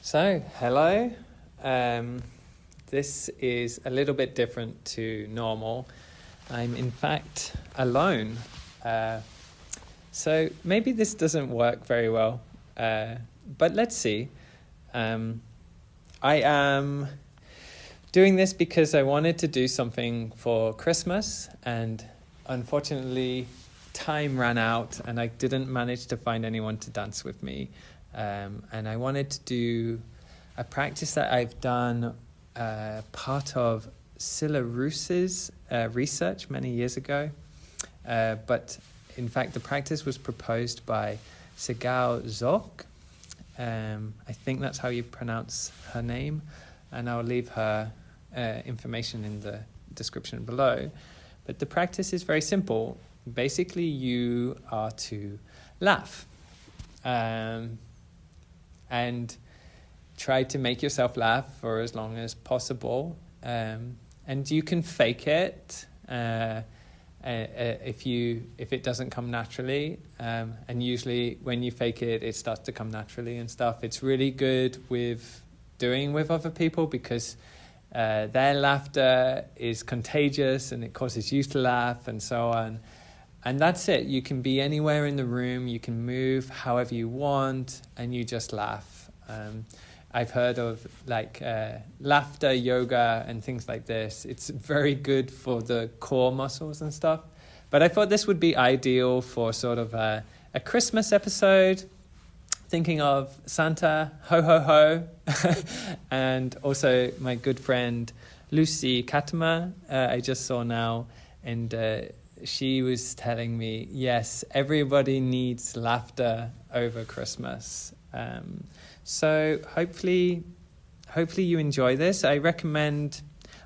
So, hello. This is a little bit different to normal. I'm in fact alone. So maybe this doesn't work very well, but let's see. I am doing this because I wanted to do something for Christmas, and unfortunately time ran out and I didn't manage to find anyone to dance with me. And I wanted to do a practice that I've done part of Sigal Zouk's research many years ago. But in fact, the practice was proposed by Sigal Zouk. I think that's how you pronounce her name. And I'll leave her information in the description below. But the practice is very simple. Basically, you are to laugh. And try to make yourself laugh for as long as possible. And you can fake it if it doesn't come naturally. And usually when you fake it, it starts to come naturally and stuff. It's really good with doing with other people because their laughter is contagious and it causes you to laugh and so on. And that's it. You can be anywhere in the room. You can move however you want and you just laugh. I've heard of laughter yoga and things like this. It's very good for the core muscles and stuff. But I thought this would be ideal for sort of a Christmas episode, thinking of Santa, ho, ho, ho. And also my good friend Lucy Katama, I just saw now. And she was telling me, yes, everybody needs laughter over Christmas. So hopefully you enjoy this. I recommend,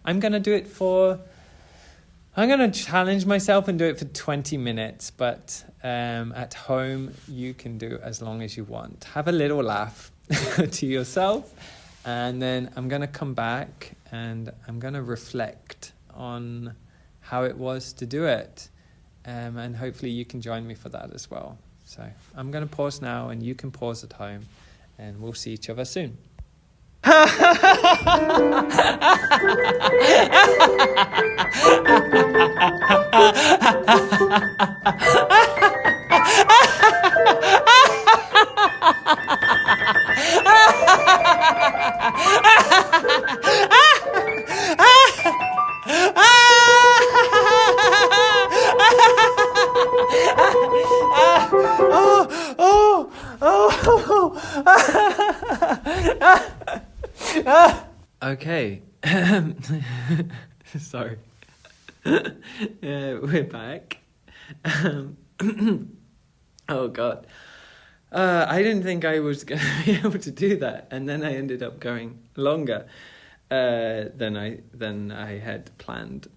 I'm going to challenge myself and do it for 20 minutes, but at home you can do as long as you want. Have a little laugh to yourself, and then I'm going to come back and I'm going to reflect on how it was to do it. And hopefully you can join me for that as well. So I'm going to pause now and you can pause at home and we'll see each other soon. Okay. Sorry. We're back. Oh God. I didn't think I was going to be able to do that, and then I ended up going longer than I had planned.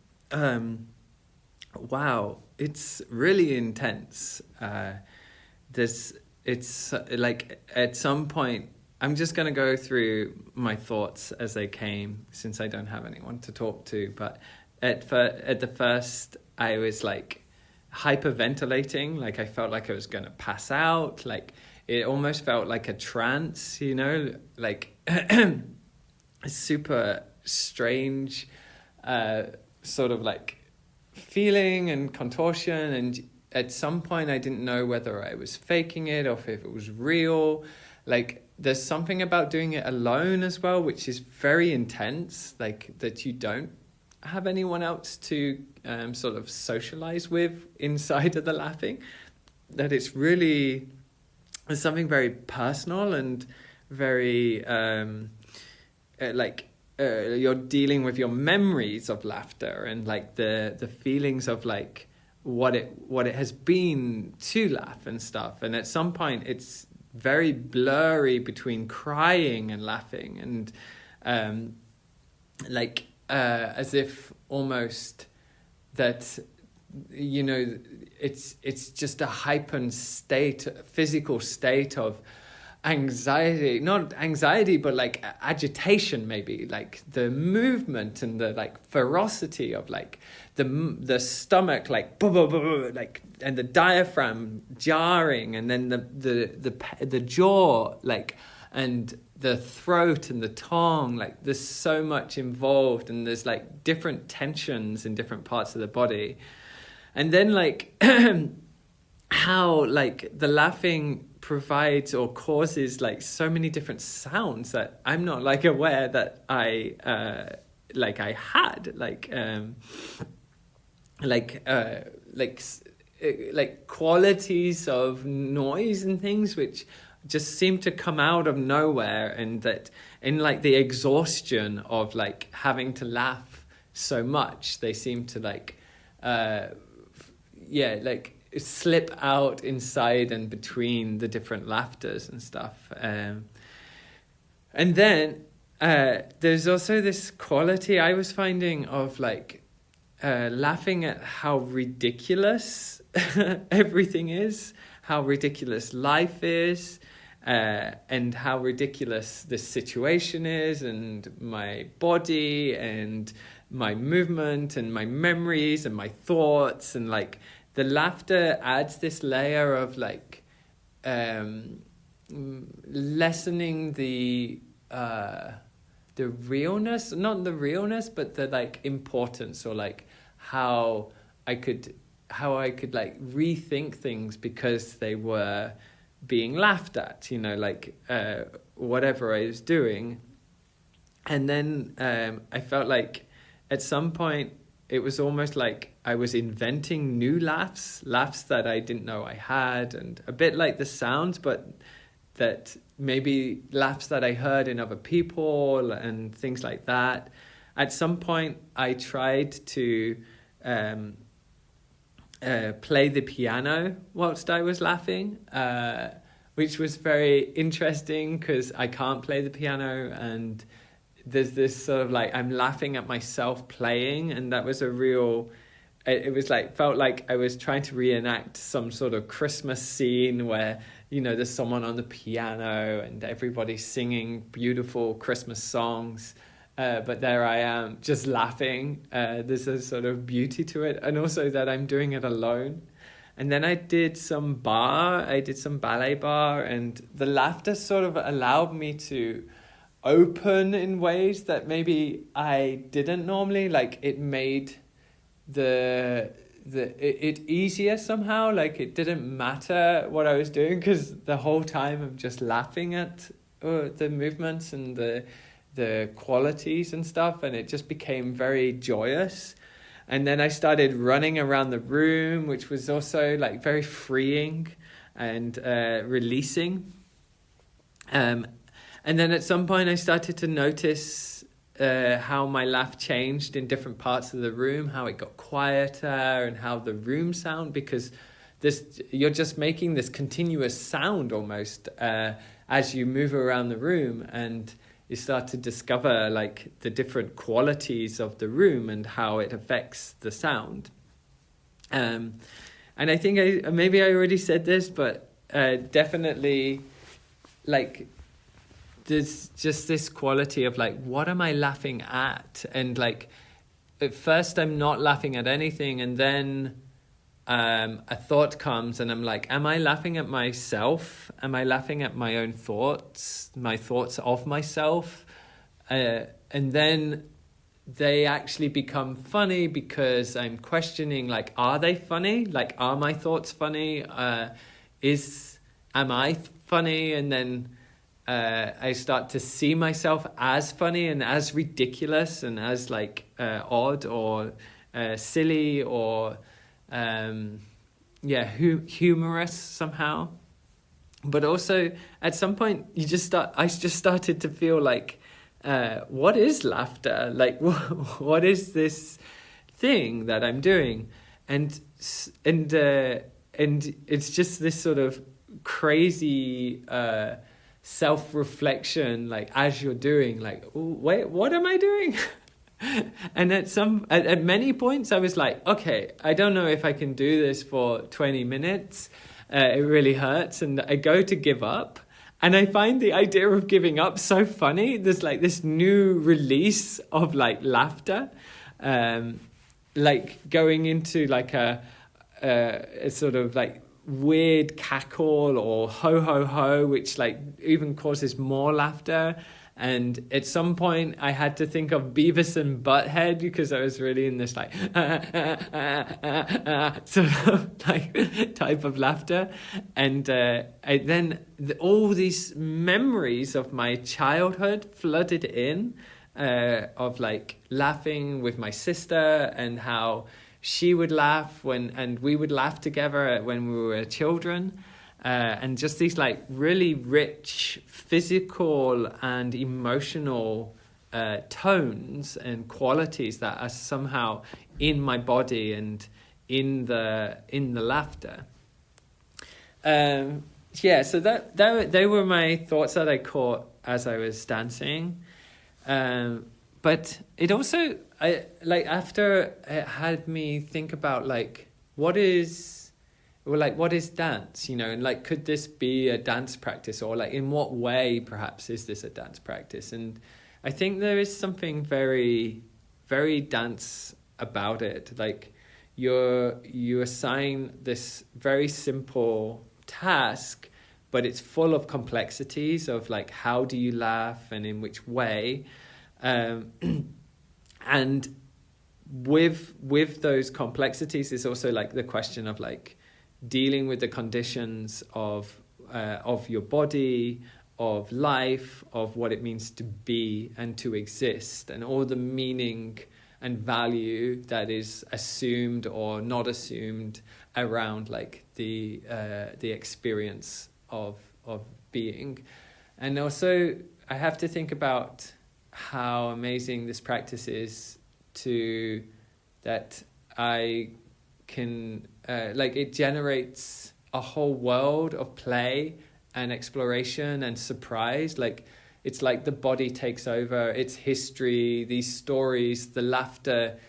Wow, it's really intense. It's like at some point I'm just going to go through my thoughts as they came, since I don't have anyone to talk to. But at the first, I was like hyperventilating, like I felt like I was going to pass out. Like it almost felt like a trance, like a super strange sort of like feeling and contortion. And at some point, I didn't know whether I was faking it or if it was real. Like there's something about doing it alone as well, which is very intense, like that you don't have anyone else to sort of socialize with inside of the laughing, that it's really something very personal and very you're dealing with your memories of laughter and like the feelings of like what it has been to laugh and stuff. And at some point it's very blurry between crying and laughing, and as if almost that, you know, it's just a heightened state, physical state of anxiety, not anxiety, but like agitation, maybe, like the movement and the like ferocity of like the stomach, like blah, blah, blah, blah, like, and the diaphragm jarring, and then the jaw, like, and the throat and the tongue, like there's so much involved, and there's like different tensions in different parts of the body. And then like how like the laughing provides or causes like so many different sounds that I'm not like aware that I had, like qualities of noise and things which just seem to come out of nowhere, and that in like the exhaustion of like having to laugh so much, they seem to like slip out inside and between the different laughters and stuff. And then there's also this quality I was finding of like laughing at how ridiculous everything is, how ridiculous life is, and how ridiculous this situation is, and my body and my movement and my memories and my thoughts, and like the laughter adds this layer of like lessening the realness, not the realness, but the like importance, or like how I could like rethink things because they were being laughed at, you know, like whatever I was doing. And then I felt like at some point it was almost like I was inventing new laughs that I didn't know I had, and a bit like the sounds, but that maybe laughs that I heard in other people and things like that. At some point I tried to play the piano whilst I was laughing, which was very interesting because I can't play the piano, and there's this sort of like I'm laughing at myself playing, and that was a real, it was like, felt like I was trying to reenact some sort of Christmas scene where, you know, there's someone on the piano and everybody's singing beautiful Christmas songs, but there I am just laughing. There's a sort of beauty to it, and also that I'm doing it alone. And then I did some ballet bar, and the laughter sort of allowed me to open in ways that maybe I didn't normally. Like it made it easier somehow. Like it didn't matter what I was doing, because the whole time I'm just laughing at the movements and the qualities and stuff, and it just became very joyous. And then I started running around the room, which was also like very freeing and releasing. And then at some point I started to notice how my laugh changed in different parts of the room, how it got quieter, and how the room sound, because you're just making this continuous sound almost as you move around the room, and you start to discover like the different qualities of the room and how it affects the sound. And I think maybe I already said this, but definitely like there's just this quality of like, what am I laughing at? And like, at first I'm not laughing at anything, and then a thought comes and I'm like, am I laughing at myself? Am I laughing at my own thoughts, my thoughts of myself? And then they actually become funny because I'm questioning, like, are they funny? Like, are my thoughts funny? Am I funny? And then I start to see myself as funny and as ridiculous and as like odd or silly or humorous somehow. But also at some point I just started to feel like, what is laughter? Like what is this thing that I'm doing? And it's just this sort of crazy self-reflection, like as you're doing, like, "Ooh, wait, what am I doing?" And at many points I was like, okay, I don't know if I can do this for 20 minutes. It really hurts, and I go to give up. And I find the idea of giving up so funny. There's like this new release of like laughter, like going into like a sort of like weird cackle or ho ho ho, which like even causes more laughter. And at some point I had to think of Beavis and Butthead, because I was really in this like sort of like type of laughter. And all these memories of my childhood flooded in, of like laughing with my sister and how she would laugh and we would laugh together when we were children. And just these like really rich physical and emotional tones and qualities that are somehow in my body and in the laughter. So that they were my thoughts that I caught as I was dancing. But it also, after it had me think about like what is dance, and like, could this be a dance practice, or like in what way perhaps is this a dance practice? And I think there is something very, very dance about it. Like you assign this very simple task, but it's full of complexities of like, how do you laugh and in which way? And with those complexities is also like the question of like dealing with the conditions of your body, of life, of what it means to be and to exist, and all the meaning and value that is assumed or not assumed around like the experience of being. And also I have to think about how amazing this practice is, to that I can it generates a whole world of play and exploration and surprise. Like it's like the body takes over, its history, these stories, the laughter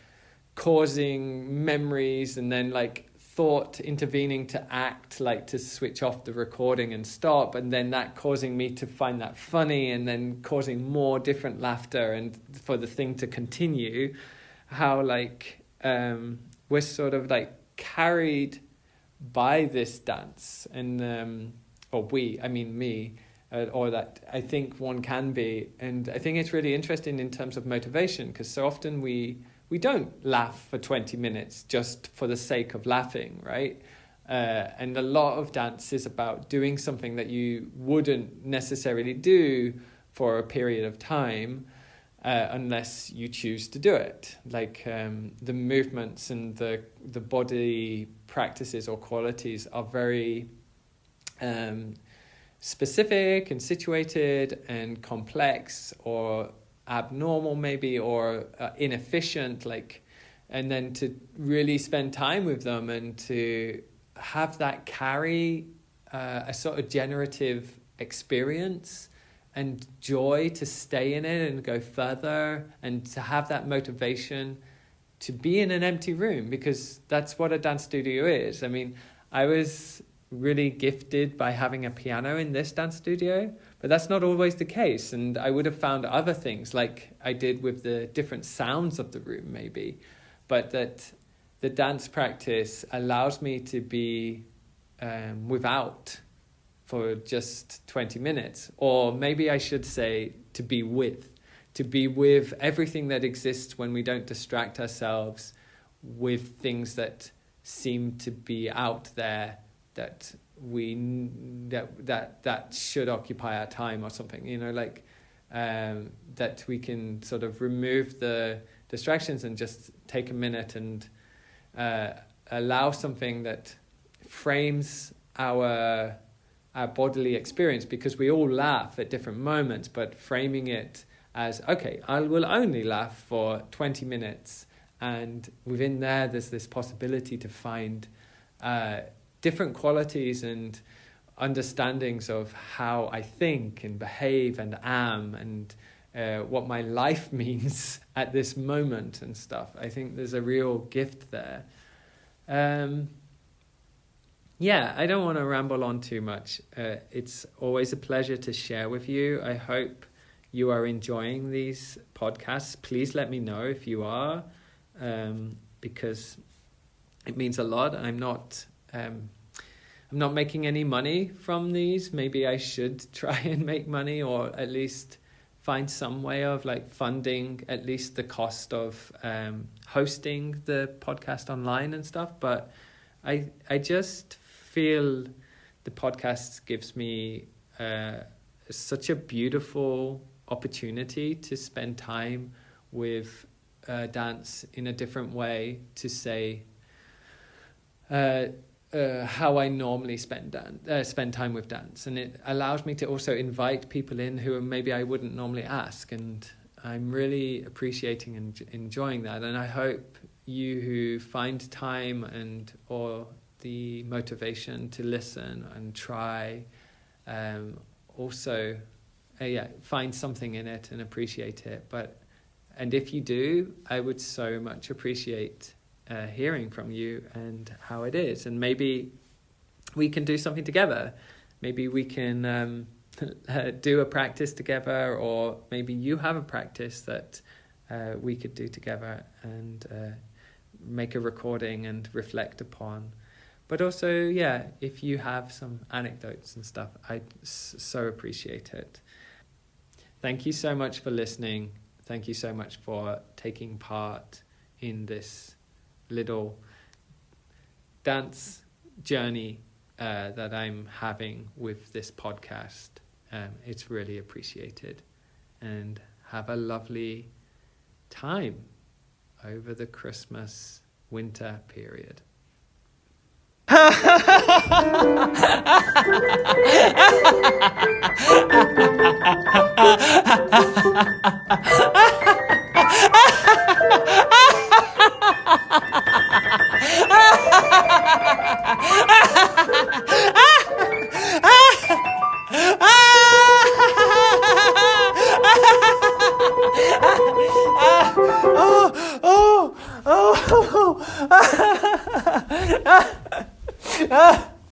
causing memories, and then like thought intervening to act, like to switch off the recording and stop, and then that causing me to find that funny, and then causing more different laughter and for the thing to continue. How like we're sort of like carried by this dance, and me, or that I think one can be. And I think it's really interesting in terms of motivation, because so often we don't laugh for 20 minutes just for the sake of laughing, right? And a lot of dance is about doing something that you wouldn't necessarily do for a period of time, unless you choose to do it. Like the movements and the body practices or qualities are very specific and situated and complex, or abnormal maybe, or inefficient, like, and then to really spend time with them and to have that carry a sort of generative experience and joy to stay in it and go further, and to have that motivation to be in an empty room, because that's what a dance studio is. I mean, I was really gifted by having a piano in this dance studio, but that's not always the case. And I would have found other things like I did with the different sounds of the room maybe, but that the dance practice allows me to be without for just 20 minutes, or maybe I should say to be with everything that exists when we don't distract ourselves with things that seem to be out there, that that should occupy our time or something, that we can sort of remove the distractions and just take a minute and allow something that frames our bodily experience, because we all laugh at different moments, but framing it as, okay, I will only laugh for 20 minutes, and within there's this possibility to find different qualities and understandings of how I think and behave and am, and what my life means at this moment and stuff. I think there's a real gift there. I don't want to ramble on too much. It's always a pleasure to share with you. I hope you are enjoying these podcasts. Please let me know if you are, because it means a lot. I'm not making any money from these. Maybe I should try and make money, or at least find some way of like funding at least the cost of hosting the podcast online and stuff. But I just feel the podcast gives me such a beautiful opportunity to spend time with dance in a different way, to say how I normally spend time with dance, and it allows me to also invite people in who maybe I wouldn't normally ask, and I'm really appreciating and enjoying that. And I hope you who find time and or the motivation to listen and try, also find something in it and appreciate it. And if you do, I would so much appreciate hearing from you and how it is. And maybe we can do something together. Maybe we can do a practice together, or maybe you have a practice that we could do together and make a recording and reflect upon. But also, if you have some anecdotes and stuff, I'd so appreciate it. Thank you so much for listening. Thank you so much for taking part in this little dance journey that I'm having with this podcast. It's really appreciated. And have a lovely time over the Christmas winter period. Oh,